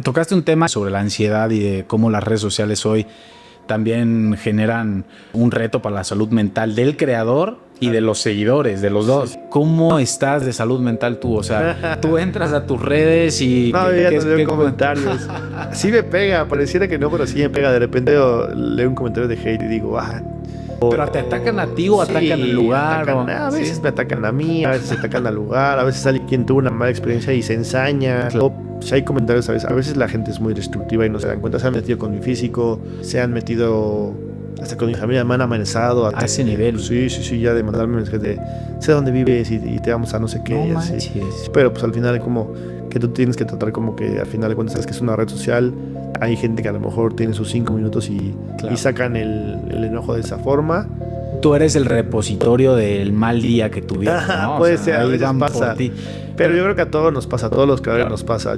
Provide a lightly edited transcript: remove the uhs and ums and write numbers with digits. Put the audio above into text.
Tocaste un tema sobre la ansiedad y de cómo las redes sociales hoy también generan un reto para la salud mental del creador y de los seguidores, de los dos. Sí. ¿Cómo estás de salud mental tú? O sea, tú entras a tus redes y... No, ya no leo comentarios. Sí me pega, pareciera que no, pero sí me pega. De repente leo un comentario de hate y digo, ¿pero te atacan a ti o atacan el lugar? A veces me atacan a mí, a veces atacan al lugar, a veces alguien tuvo una mala experiencia y se ensaña. Si hay comentarios, a veces la gente es muy destructiva y no se dan cuenta. Se han metido con mi físico, se han metido hasta con mi familia, me han amenazado. A ese nivel. Sí, ya de mandarme mensajes de sé dónde vives y te vamos a no sé qué. No así. manches. Pero pues al final como que tú tienes que tratar como que al final de cuentas sabes que es una red social. Hay gente que a lo mejor tiene sus 5 minutos y sacan el enojo de esa forma. Tú eres el repositorio del mal día que tuvieron, ¿no? Puede ser, a veces pasa. Pero yo creo que a todos nos pasa, a todos los creadores nos pasa.